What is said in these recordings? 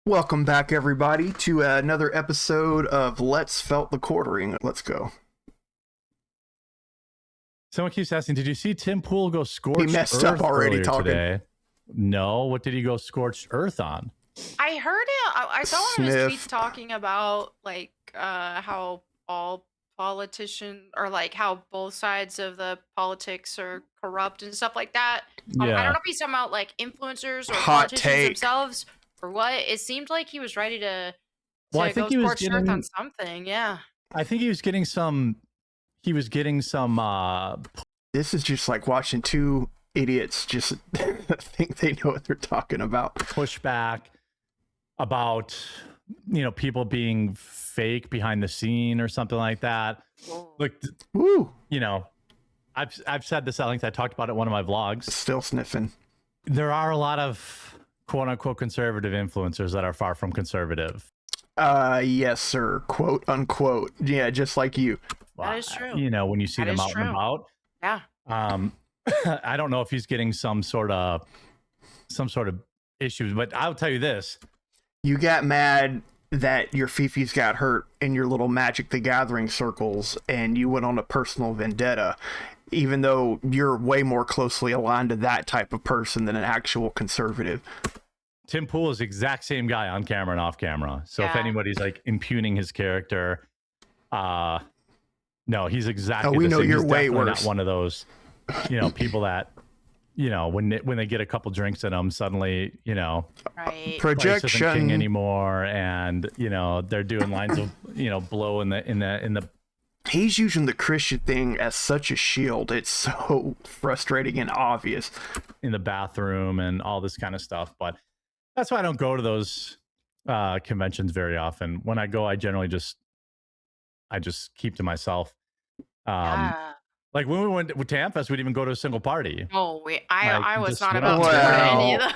Welcome back, everybody, to another episode of Let's Felt the Quartering. Let's go. Someone keeps asking, did you see Tim Pool go scorched He messed earth up already earlier talking. Today? No. What did he go scorched earth on? I heard it. I saw one of his Sniff. tweets talking about like how all politicians or like how both sides of the politics are corrupt and stuff like that. I don't know if he's talking about like influencers or Hot politicians take. themselves or what. It seemed like he was ready to Well, I go think he was scorched earth getting on something. Yeah. I think he was getting some. He was getting some. This is just like watching two idiots just think they know what they're talking about. Pushback about people being fake behind the scene or something like that. Look, Woo! I've said this. I think I talked about it in one of my vlogs. Still sniffing. There are a lot of quote unquote conservative influencers that are far from conservative. Yes, sir. Quote unquote. Yeah, just like you. That is true. When you see That them is out true. and about. Yeah. I don't know if he's getting some sort of issues, but I'll tell you this. You got mad that your Fifis got hurt in your little Magic the Gathering circles, and you went on a personal vendetta, even though you're way more closely aligned to that type of person than an actual conservative. Tim Pool is the exact same guy on camera and off camera. So if anybody's like impugning his character, no, he's exactly we the know same. you're He's way definitely worse. not one of those, people that, when they get a couple drinks in them, suddenly, Right. Christ isn't king Projection. anymore, and they're doing lines of blow in the. He's using the Christian thing as such a shield. It's so frustrating and obvious. In the bathroom and all this kind of stuff. But that's why I don't go to those conventions very often. When I go, I generally just keep to myself. Yeah. Like when we went to Amfest, we'd even go to a single party. Oh, I was just not went about out to there. go to any of Wow. those.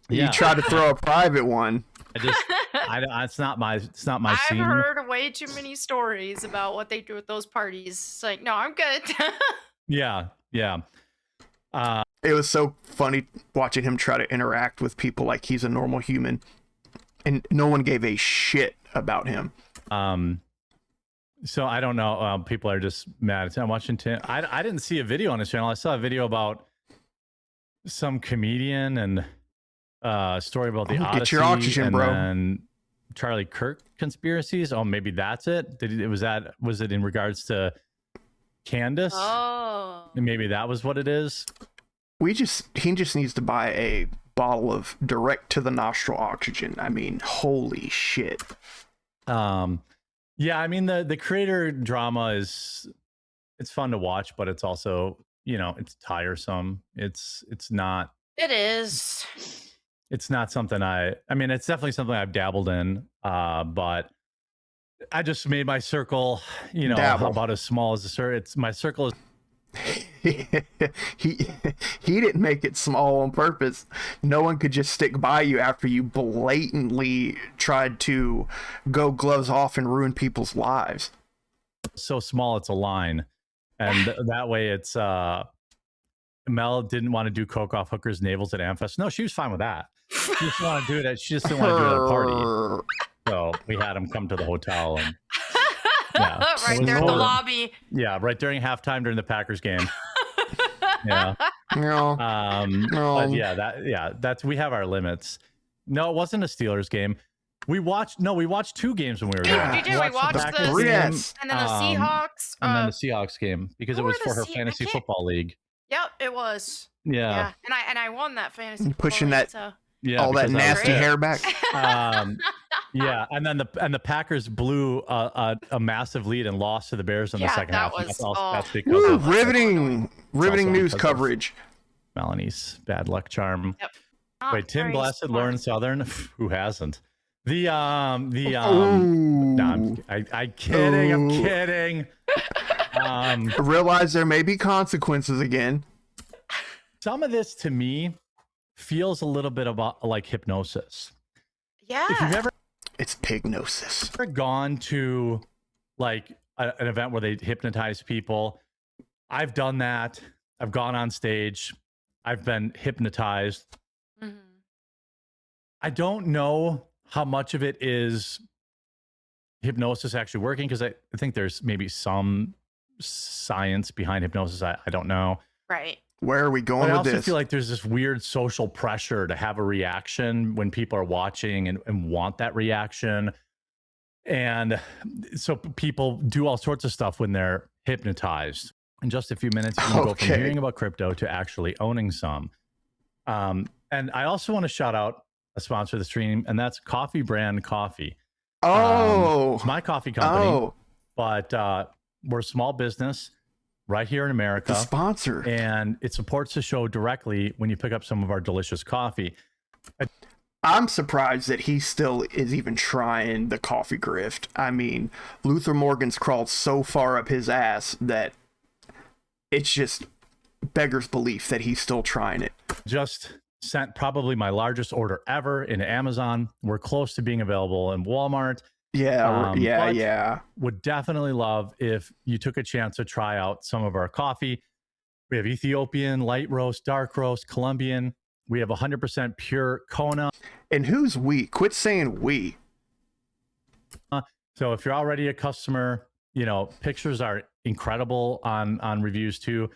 You tried to throw a private one. It's not my I've scene. heard way too many stories about what they do at those parties. It's like, no, I'm good. Yeah. It was so funny watching him try to interact with people like he's a normal human, and no one gave a shit about him. So I don't know. People are just mad. I'm watching Tim. I didn't see a video on his channel. I saw a video about some comedian and a story about the Odyssey. Get your oxygen, and bro. Then Charlie Kirk conspiracies. Oh, maybe that's it. Was it in regards to Candace? Oh. Maybe that was what it is. He just needs to buy a bottle of direct to the nostril oxygen. I mean, holy shit. Yeah, I mean the creator drama it's fun to watch, but it's also, it's tiresome. It's not It is. it's not something I mean, it's definitely something I've dabbled in, but I just made my circle, Dabble. about as small as my circle is. he didn't make it small on purpose. No one could just stick by you after you blatantly tried to go gloves off and ruin people's lives. So small it's a line, and that way it's Mel didn't want to do coke off hookers' navels at Amfest. No, she was fine with that. She just wanted to do it. She just didn't want to do it at a party. So we had him come to the hotel, and Right there at the lobby. right during halftime during the Packers game. Yeah. No. But that's we have our limits. No, it wasn't a Steelers game. We watched two games when we were there. We did. We watched the Packers the- game, Yes. And then the Seahawks. and then the Seahawks game because it who was were for the her fantasy football league. Yep, it was. Yeah. And I won that fantasy. You pushing football that- league, so. Yeah, All that because I was nasty there. hair back. Yeah, and then the Packers blew a massive lead and lost to the Bears in the second that half. was- That's because Woo, of riveting also news because of- coverage. Melonie's bad luck charm. Yep. Wait, Tim Very Blessed, smart. Lauren Southern, who hasn't? I'm kidding. I'm Ooh. kidding. Realize there may be consequences again. Some of this to me feels a little bit about like hypnosis. Yeah. If you've ever It's pignosis. gone to like an event where they hypnotize people, I've done that. I've gone on stage. I've been hypnotized. Mhm. I don't know how much of it is hypnosis actually working, because I think there's maybe some science behind hypnosis. I don't know. Right. Where are we going But I with also this? feel like there's this weird social pressure to have a reaction when people are watching and want that reaction. And so people do all sorts of stuff when they're hypnotized. In just a few minutes, you can go from hearing about crypto to actually owning some. And I also want to shout out a sponsor of the stream, and that's Coffee Brand Coffee. It's my coffee company, but we're a small business right here in America. The sponsor. And it supports the show directly when you pick up some of our delicious coffee. I'm surprised that he still is even trying the coffee grift. I mean, Luther Morgan's crawled so far up his ass that it's just beggars belief that he's still trying it. Just sent probably my largest order ever into Amazon. We're close to being available in Walmart. Yeah. Would definitely love if you took a chance to try out some of our coffee. We have Ethiopian, light roast, dark roast, Colombian. We have 100% pure Kona. And who's we? Quit saying we. So if you're already a customer, you know, pictures are incredible on reviews too.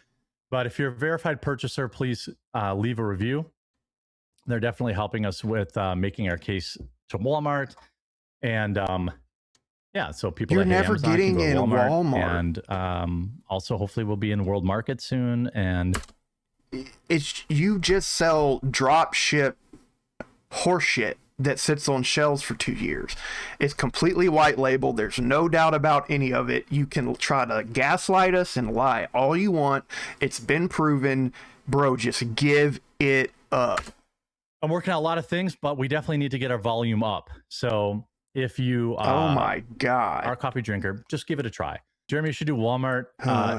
But if you're a verified purchaser, please leave a review. They're definitely helping us with making our case to Walmart. And yeah, so people You're that hate never Amazon getting can go to in Walmart. And also hopefully we'll be in World Market soon. And it's, you just sell drop ship horseshit that sits on shelves for 2 years. It's completely white labeled. There's no doubt about any of it. You can try to gaslight us and lie all you want. It's been proven. Bro, just give it up. I'm working on a lot of things, but we definitely need to get our volume up. So if you oh my God, are a coffee drinker, just give it a try. Jeremy, you should do Walmart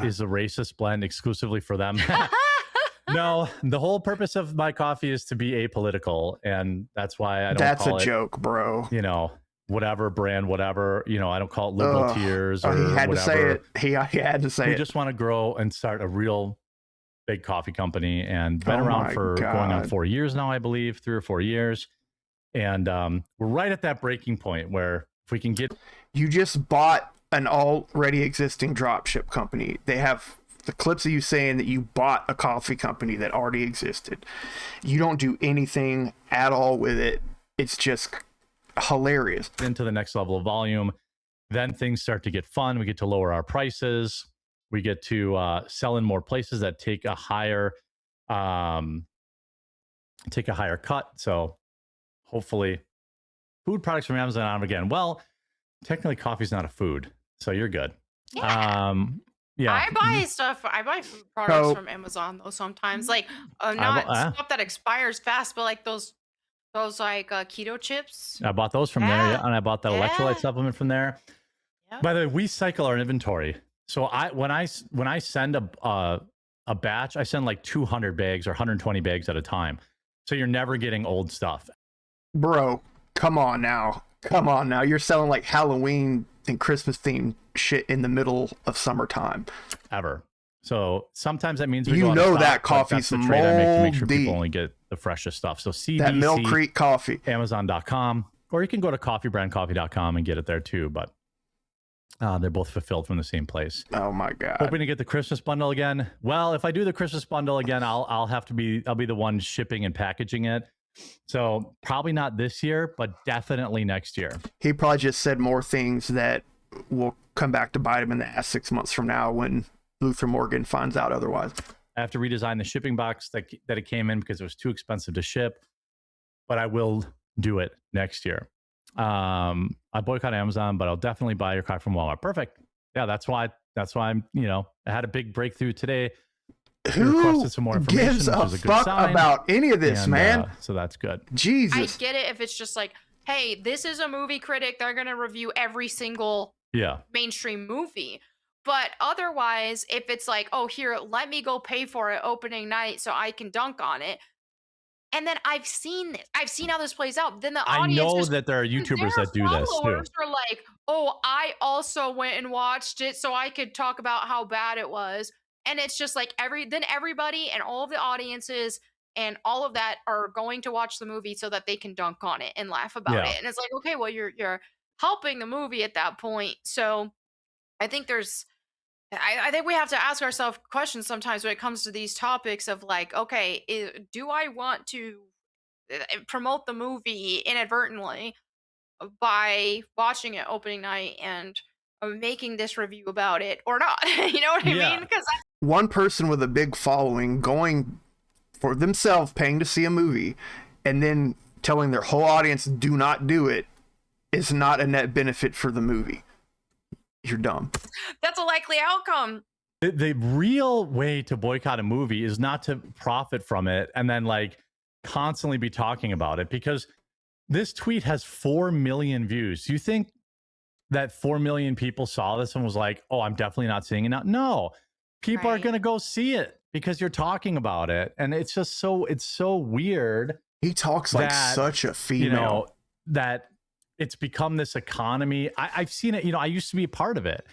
is a racist blend exclusively for them. No, the whole purpose of my coffee is to be apolitical, and that's why I don't That's call a joke, bro. You know, whatever brand, whatever, you know, I don't call it liberal tears or he had whatever. to say it. He had to say it. We just want to grow and start a real big coffee company, and been around for going on 4 years now, I believe, 3 or 4 years. And we're right at that breaking point where if we can get... You just bought an already existing dropship company. They have the clips of you saying that you bought a coffee company that already existed. You don't do anything at all with it. It's just hilarious. Into the next level of volume, then things start to get fun. We get to lower our prices. We get to sell in more places that take a higher cut. So hopefully food products from Amazon on again. Well, technically coffee's not a food, so you're good. Yeah. I buy food products from Amazon though sometimes. Like not stuff that expires fast, but like those like keto chips. I bought those from there, and I bought that electrolyte supplement from there. Yep. By the way, we cycle our inventory. So when I send a batch, I send like 200 bags or 120 bags at a time. So you're never getting old stuff. Bro, come on now. You're selling like Halloween and Christmas themed shit in the middle of summertime. Ever. So sometimes that means we you go know stock, that coffee's the trade I make to make sure people only get the freshest stuff. So CBC, that Mill Creek coffee, Amazon.com, or you can go to coffeebrandcoffee.com and get it there too. But they're both fulfilled from the same place. Oh my God. Hoping to get the Christmas bundle again. Well, if I do the Christmas bundle again, I'll be the one shipping and packaging it. So probably not this year, but definitely next year. He probably just said more things that will come back to bite him in the ass 6 months from now when Luther Morgan finds out otherwise. I have to redesign the shipping box that it came in because it was too expensive to ship, but I will do it next year. I boycott Amazon, but I'll definitely buy your coffee from Walmart. Perfect. Yeah, that's why I'm, I had a big breakthrough today. Who requested some more information, gives a which is a good fuck sign. about any of this, man? So that's good. Jesus. I get it if it's just like, hey, this is a movie critic. They're going to review every single mainstream movie. But otherwise, if it's like, oh, here, let me go pay for it opening night so I can dunk on it. And then I've seen this. I've seen how this plays out. Then the audience, I know that there are YouTubers that do this too. Are like, oh, I also went and watched it so I could talk about how bad it was. And it's just like everybody and all of the audiences and all of that are going to watch the movie so that they can dunk on it and laugh about it. And it's like, okay, well, you're helping the movie at that point. So I think I think we have to ask ourselves questions sometimes when it comes to these topics of like, okay, do I want to promote the movie inadvertently by watching it opening night and making this review about it or not? You know what I mean? Because one person with a big following going for themselves, paying to see a movie, and then telling their whole audience do not do it is not a net benefit for the movie. You're dumb. That's a likely outcome. The real way to boycott a movie is not to profit from it and then like constantly be talking about it, because this tweet has 4 million views. Do you think that 4 million people saw this and was like, oh, I'm definitely not seeing it now? No, people are going to go see it because you're talking about it. And it's just it's so weird. He talks like such a female. You know, that it's become this economy. I've seen it, you know, I used to be a part of it.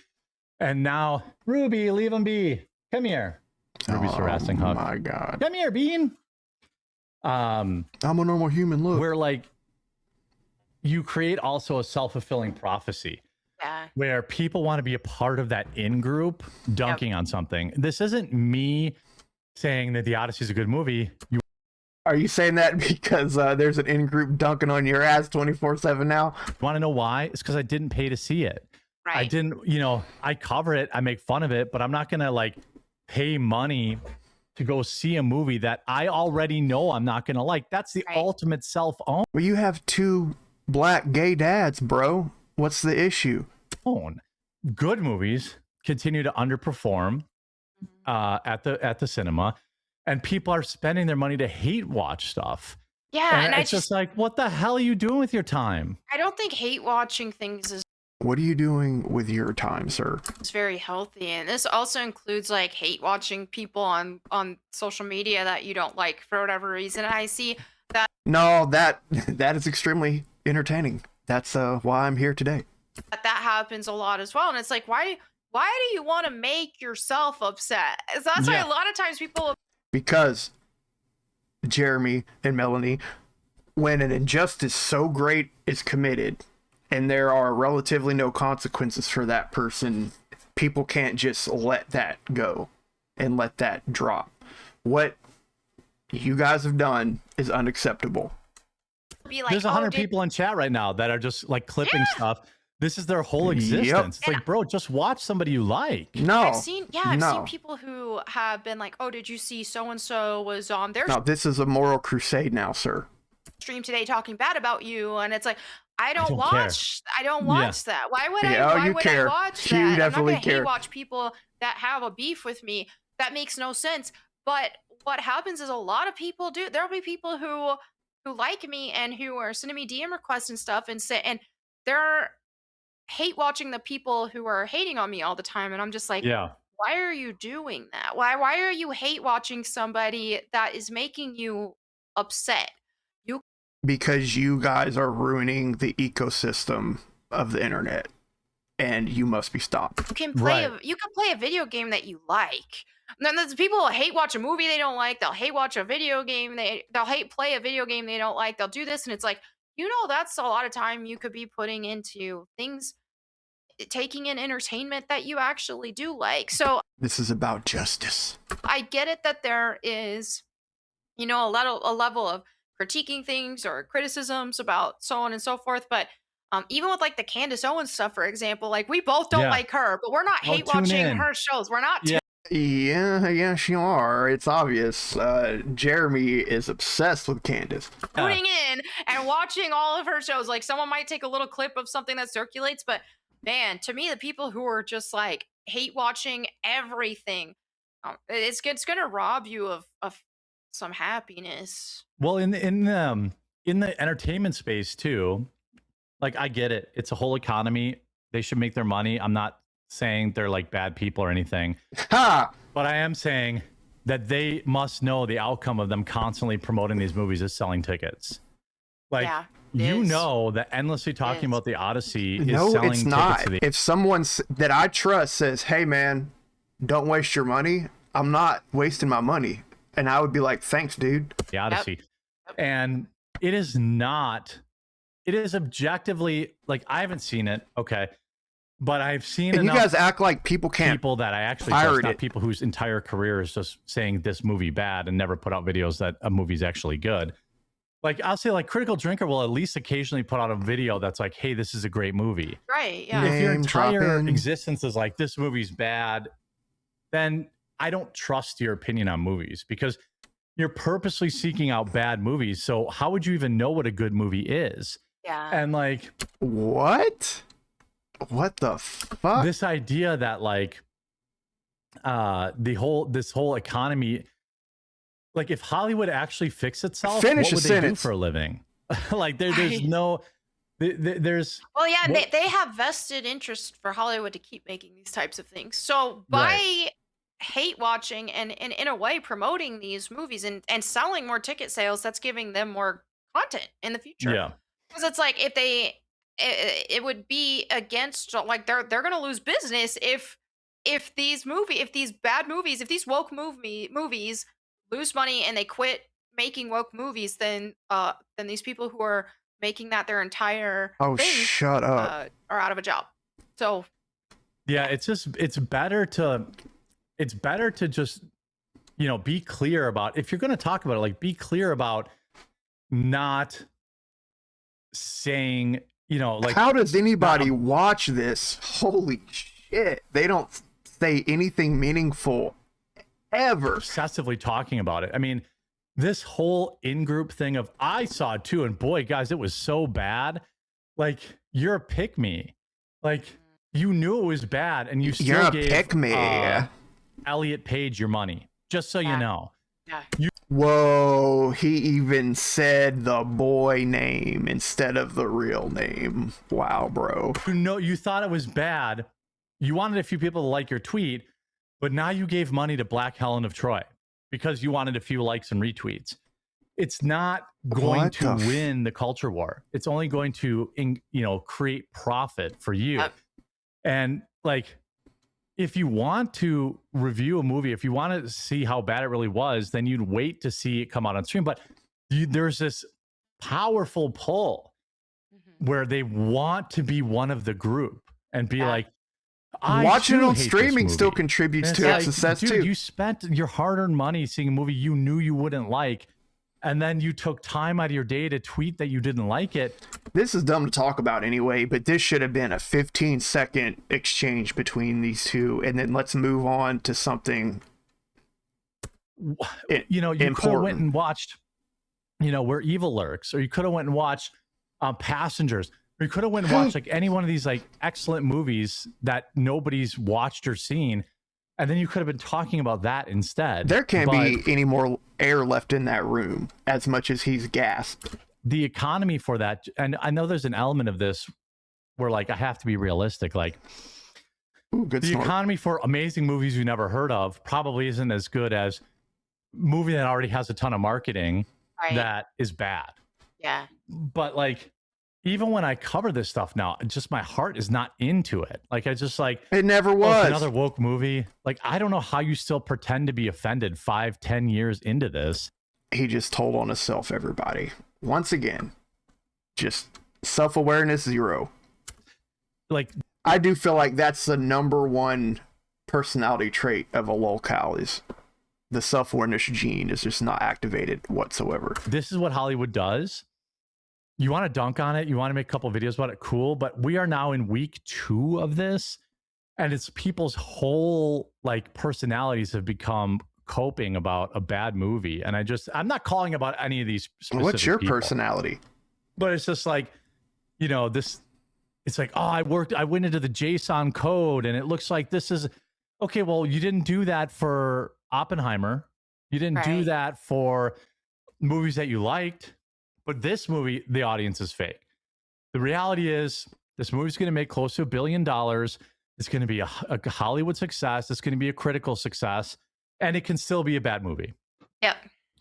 And now, Ruby, leave him be. Come here. Ruby's harassing Huck. Oh my God. Come here, Bean. I'm a normal human, look. Where like, you create also a self-fulfilling prophecy. Yeah. Where people want to be a part of that in-group dunking on something. This isn't me saying that The Odyssey is a good movie. Are you saying that because there's an in-group dunking on your ass 24/7 now? Want to know why? It's because I didn't pay to see it. Right. I didn't, you know, I cover it, I make fun of it, but I'm not going to like pay money to go see a movie that I already know I'm not going to like. That's the ultimate self-own. Well, you have 2 black gay dads, bro. What's the issue? Good movies continue to underperform at the cinema, and people are spending their money to hate watch stuff. Yeah, and it's just like, what the hell are you doing with your time? I don't think hate watching things is. What are you doing with your time, sir? It's very healthy, and this also includes like hate watching people on social media that you don't like for whatever reason. And I see that. No, that is extremely entertaining. That's why I'm here today. That happens a lot as well, and it's like, why do you want to make yourself upset? So that's why a lot of times people. Because Jeremy and Melonie, when an injustice so great is committed and there are relatively no consequences for that person, people can't just let that go and let that drop. What you guys have done is unacceptable. Be like, there's 100 people in chat right now that are just like clipping stuff. This is their whole existence. Yep. It's like, bro, just watch somebody you like. No, I've seen people who have been like, oh, did you see so-and-so was on their this is a moral crusade now, sir. Stream today talking bad about you? And it's like, I don't watch that. Why would I watch that? You definitely I'm not gonna care. hate watch people that have a beef with me. That makes no sense. But what happens is a lot of people do. There'll be people who like me and who are sending me DM requests and stuff and they're hate watching the people who are hating on me all the time. And I'm just like, why are you doing that? Why are you hate watching somebody that is making you upset? Because you guys are ruining the ecosystem of the internet, and you must be stopped. You can play a video game that you like. And then there's people who hate watch a movie they don't like. They'll hate watch a video game. They'll hate play a video game they don't like. They'll do this, and it's like, you know, that's a lot of time you could be putting into things, taking in entertainment that you actually do like. So this is about justice. I get it that there is, you know, a level of critiquing things or criticisms about so on and so forth, but even with like the Candace Owens stuff, for example, like we both don't like her, but we're not hate watching her shows. We're not. Yes, you are. It's obvious. Jeremy is obsessed with Candace. Tuning in and watching all of her shows. Like someone might take a little clip of something that circulates, but man, to me, the people who are just like hate watching everything, it's going to rob you of some happiness. Well, in the entertainment space too, like I get it. It's a whole economy. They should make their money. I'm not saying they're like bad people or anything. But I am saying that they must know the outcome of them constantly promoting these movies is selling tickets. Like, you know that endlessly talking about the Odyssey is selling it's tickets not. to the. If someone that I trust says, hey man, don't waste your money, I'm not wasting my money. and I would be like, thanks, dude. The Odyssey. And it is not, it is objectively, like, I haven't seen it, okay, but I've seen And you enough guys act like people can't people that I actually pirate trust, not it. people whose entire career is just saying this movie bad and never put out videos that a movie's actually good. Like, I'll say, like, Critical Drinker will at least occasionally put out a video that's like, hey, this is a great movie. Right, yeah. If your Name entire dropping. existence is like, this movie's bad, then I don't trust your opinion on movies, because you're purposely seeking out bad movies. So how would you even know what a good movie is? Yeah. And like, What the fuck? this idea that like this whole economy, like, if Hollywood actually fixed itself, Finish what a would they do sentence. for a living? Like, there's Right. no there's Well, yeah, what- they have vested interest for Hollywood to keep making these types of things. So by hate watching and in a way promoting these movies and selling more ticket sales, that's giving them more content in the future. yeah. Because it's like, if they it would be against, like, they're going to lose business if these bad movies, if these woke movies lose money and they quit making woke movies, then these people who are making that their entire Oh, thing shut up. are out of a job. So Yeah, it's better to just, you know, be clear about, if you're going to talk about it, like, be clear about not saying, you know, like, How does anybody watch this? Holy shit. They don't say anything meaningful ever. obsessively talking about it. I mean, this whole in-group thing of, I saw it too, and boy, guys, it was so bad. Like, you're a pick me. Like, you knew it was bad, and you You're still a gave pick me. Elliot Page your money, just so you Yeah. know. yeah. Whoa, he even said the boy name instead of the real name. Wow, bro. You know, you thought it was bad. You wanted a few people to like your tweet, but now you gave money to Black Helen of Troy because you wanted a few likes and retweets. It's not going What to the win the culture war. It's only going to, create profit for you. Yep. And like, if you want to review a movie, if you want to see how bad it really was, then you'd wait to see it come out on stream. But there's this powerful pull Mhm. where they want to be one of the group and be Yeah. like, I Watching too it on hate this streaming still movie. contributes And to it's its like, success dude, too. you spent your hard-earned money seeing a movie you knew you wouldn't like, and then you took time out of your day to tweet that you didn't like it. This is dumb to talk about anyway, but this should have been a 15-second exchange between these two, and then let's move on to something. You know, you could have Important. went and watched, Where Evil Lurks, or you could have went and watched Passengers, or you could have went and watched like any one of these like excellent movies that nobody's watched or seen, and then you could have been talking about that instead. There can't But be any more air left in that room as much as he's gasped. the economy for that, and I know there's an element of this where, like, I have to be realistic, like, Ooh, good the snort. economy for amazing movies you never heard of probably isn't as good as movie that already has a ton of marketing Right. that is bad. Yeah. But like, even when I cover this stuff now, just my heart is not into it. Like, I just like, It never oh, it's was. another woke movie. Like, I don't know how you still pretend to be offended 5-10 years into this. He just told on himself, everybody. Once again, just self-awareness 0. Like, I do feel like that's the number one personality trait of a lolcow is the self-awareness gene is just not activated whatsoever. this is what Hollywood does. You want to dunk on it, you want to make a couple videos about it, cool. But we are now in week 2 of this, and it's people's whole like personalities have become coping about a bad movie. And I'm not calling about any of these specific What's your people, personality? but it's just like, it's like, oh, I went into the JSON code and it looks like this is okay. Well, you didn't do that for Oppenheimer. You didn't do Right. that for movies that you liked, but this movie, the audience is fake. The reality is this movie's going to make close to $1 billion. It's going to be a Hollywood success. It's going to be a critical success, and it can still be a bad movie. Yep.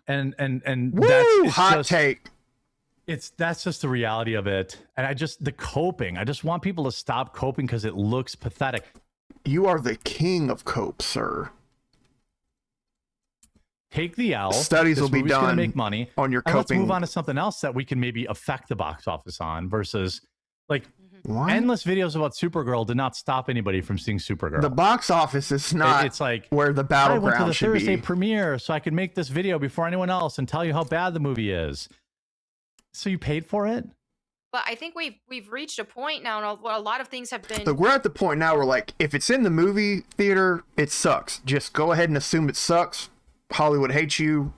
And Woo! that's Hot just, take. that's just the reality of it. And the coping, I just want people to stop coping because it looks pathetic. You are the king of cope, sir. take the L. Studies This will be movie's gonna done make money on your and let's coping. move on to something else that we can maybe affect the box office on versus like What? endless videos about Supergirl did not stop anybody from seeing Supergirl. The box office is not It's like where the I went to battleground the should Thursday be. premiere so I could make this video before anyone else and tell you how bad the movie is. So you paid for it? But I think we've reached a point now, and a lot of things have been. Look, we're at the point now where, like, if it's in the movie theater, it sucks. Just go ahead and assume it sucks. Hollywood hates you.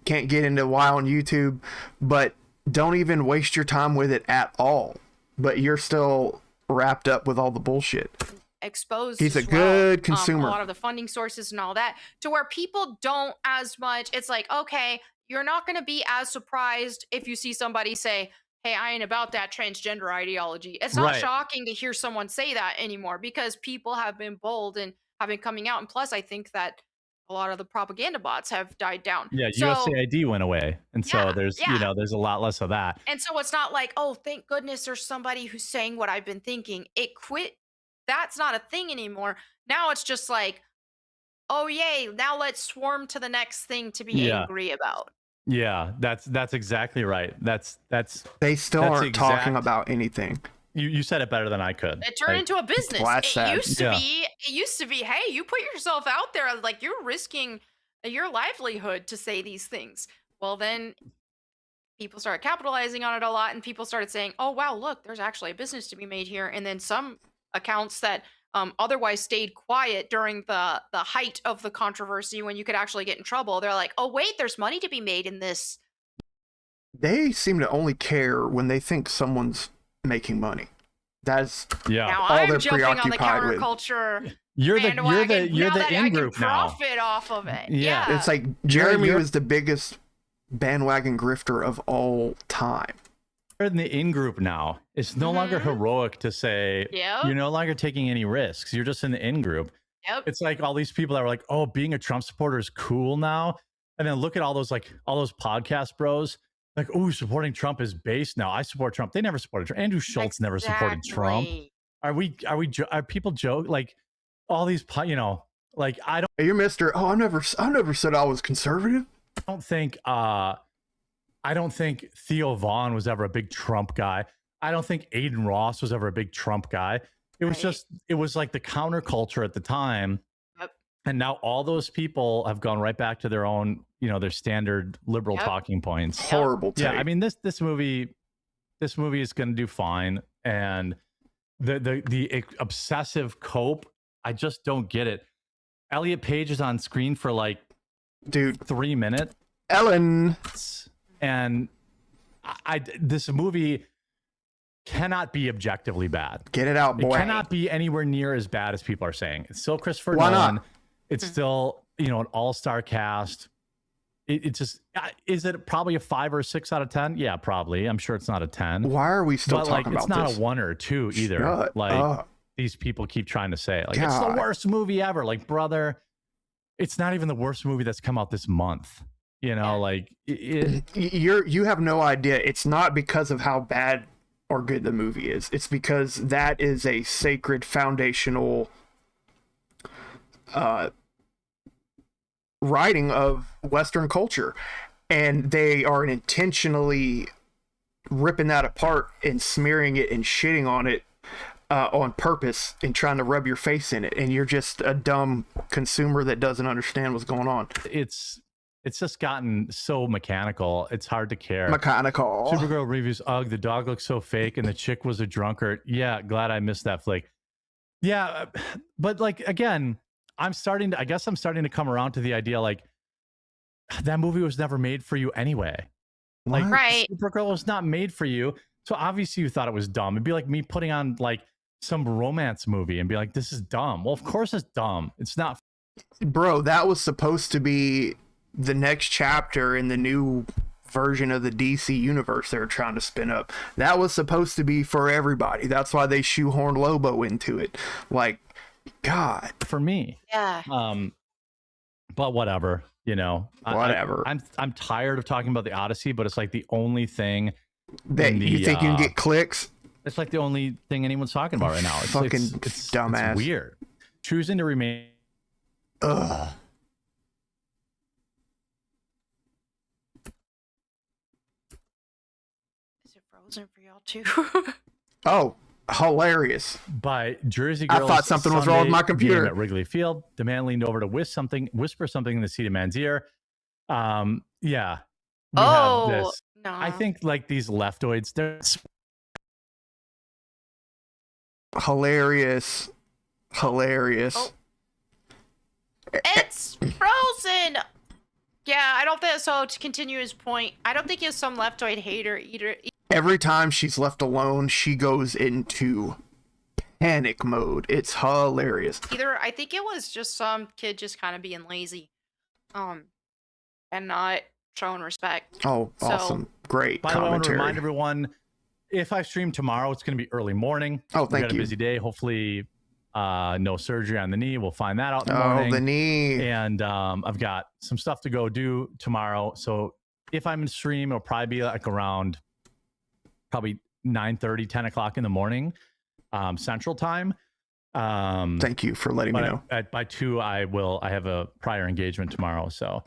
Can't get into why on YouTube. But don't even waste your time with it at all. But you're still wrapped up with all the bullshit. Exposed. He's a as well, good consumer. a lot of the funding sources and all that, to where people don't as much. It's like, okay, you're not going to be as surprised if you see somebody say, hey, I ain't about that transgender ideology. It's not Right. shocking to hear someone say that anymore because people have been bold and have been coming out. And plus, I think that a lot of the propaganda bots have died down. Yeah, So, USAID went away. And so Yeah, there's, yeah. there's a lot less of that. and so it's not like, oh, thank goodness there's somebody who's saying what I've been thinking. It quit. That's not a thing anymore. Now it's just like, oh, yay. Now let's swarm to the next thing to be Yeah. angry about. Yeah, that's exactly right. That's They still That's aren't talking exact- about anything. you said it better than I could. It turned into a business. Well, that's It sad. used to be, hey, you put yourself out there, like you're risking your livelihood to say these things. Well, then people started capitalizing on it a lot, and people started saying, oh wow, look, there's actually a business to be made here. And then some accounts that otherwise stayed quiet during the height of the controversy, when you could actually get in trouble, they're like, oh wait, there's money to be made in this. They seem to only care when they think someone's making money. That's Yeah. Now all I'm they're jumping on the preoccupied with. counterculture You're the bandwagon you're now the that I in can group now. profit off of it. Yeah. Yeah. It's like Jeremy you're- was the biggest bandwagon grifter of all time. You're in the in group now. It's no longer Mhm. heroic to say Yep. you're no longer taking any risks. You're just in the in group. Yep. It's like all these people that were like, "Oh, being a Trump supporter is cool now," and then look at all those podcast bros. Like, "Oh, supporting Trump is base now. I support Trump." They never supported Trump. Andrew Schultz never supported Trump. Exactly. Are people joke like all these like I Hey, you're Mr. Oh, I never said I was conservative. I don't think Theo Vaughn was ever a big Trump guy. I don't think Aiden Ross was ever a big Trump guy. It was Right. it was like the counterculture at the time. Yep. And now all those people have gone right back to their own, their standard liberal Yep. talking points. Horrible take. Yeah, I mean this movie is going to do fine, and the obsessive cope, I just don't get it. Elliot Page is on screen for like Dude, 3 minutes, Ellen. and this movie cannot be objectively bad. Get it out, It boy. cannot be anywhere near as bad as people are saying. It's still Christopher Why Nolan. not? It's still, an all-star cast. It just, is it probably a 5 or a 6 out of 10? Yeah, probably. I'm sure it's not a 10. Why are we still But talking it's about not this? a 1 or a 2 either. Shut like up. these people keep trying to say, like, it's the God. worst movie ever. Like, brother, it's not even the worst movie that's come out this month. Like You have no idea. It's not because of how bad or good the movie is. It's because that is a sacred foundational writing of Western culture, and they are intentionally ripping that apart and smearing it and shitting on it on purpose and trying to rub your face in it, and you're just a dumb consumer that doesn't understand what's going on. it's just gotten so mechanical. It's hard to care. Mechanical. Supergirl reviews, ugh, the dog looks so fake and the chick was a drunkard. Yeah, glad I missed that flick. Yeah, but like, again, I'm starting to come around to the idea, like, that movie was never made for you anyway. Like, What? Right. Supergirl was not made for you. So obviously you thought it was dumb. It'd be like me putting on like some romance movie and be like, this is dumb. Well, of course it's dumb. It's not. Bro, that was supposed to be the next chapter in the new version of the DC universe they're trying to spin up. That was supposed to be for everybody. That's why they shoehorned Lobo into it. Like, God. For me. Yeah. But whatever, Whatever. I'm tired of talking about the Odyssey, but it's like the only thing That in the, you think you can get clicks? it's like the only thing anyone's talking about right now. It's Fucking it's dumbass. It's weird. Choosing to remain. Ugh. Frozen for y'all too. Oh, hilarious. By Jersey I Girls. thought something was wrong with my Sunday computer. game at Wrigley Field. The man leaned over to whisper something in the seat of man's ear. Yeah. We have this. No. I think like these leftoids, they're Hilarious. Oh. It's Frozen. Yeah, I don't think so. To continue his point, I don't think he's some leftoid hater eater. Every time she's left alone, she goes into panic mode. It's hilarious. Either I think it was just some kid just kind of being lazy, and not showing respect. Oh, awesome. Great By the way, I want to commentary. remind everyone, if I stream tomorrow, it's going to be early morning. Oh, We've thank got a you. busy day. Hopefully, no surgery on the knee. We'll find that out in the morning. Oh, the knee. And I've got some stuff to go do tomorrow. So if I'm in stream, it'll probably be like around probably 9:30, 10 o'clock in the morning, Central Time. Thank you for letting me know. By 2, I have a prior engagement tomorrow. So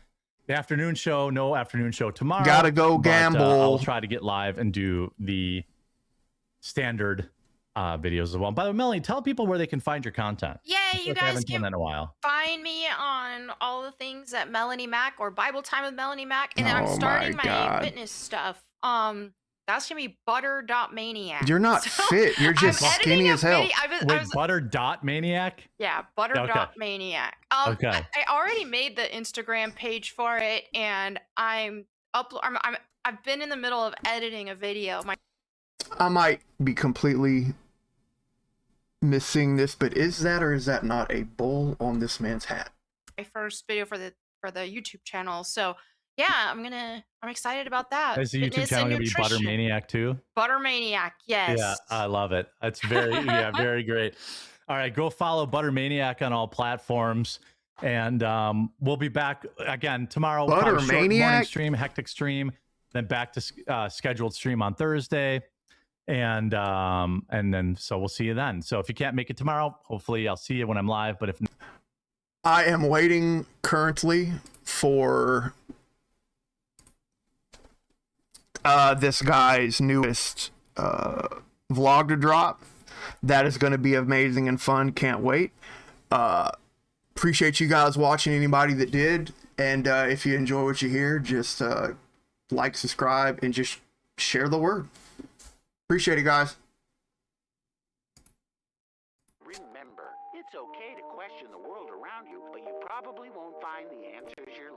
the afternoon show, no afternoon show tomorrow. Gotta go but, gamble. I'll try to get live and do the standard videos as well. By the way, Melonie, tell people where they can find your content. Yeah, you guys haven't done can that in a while. find me on all the things at Melonie Mac or Bible Time with Melonie Mac, and then I'm Oh starting my my God. fitness stuff. That's gonna be butter.maniac. You're not fit. You're just I'm skinny editing a as hell. video- I Wait, was Butter Dot Maniac? Yeah, butter.maniac. Okay. I already made the Instagram page for it, and I've been in the middle of editing a video. I might be completely missing this, but is that or is that not a bull on this man's hat? My first video for the YouTube channel. So yeah, I'm excited about that. Is the YouTube Fitness channel and going to be Butter nutrition. Maniac too? Butter Maniac, yes. Yeah, I love it. That's very, very great. All right, go follow Butter Maniac on all platforms. And we'll be back again tomorrow. Butter Probably short morning Maniac? stream, hectic stream, then back to scheduled stream on Thursday. And then so we'll see you then. So if you can't make it tomorrow, hopefully I'll see you when I'm live. But if I am waiting currently for this guy's newest vlog to drop. That is going to be amazing and fun. Can't wait. Appreciate you guys watching, anybody that did. And if you enjoy what you hear, just like, subscribe, and just share the word. Appreciate it, guys. Remember, it's okay to question the world around you, but you probably won't find the answers you're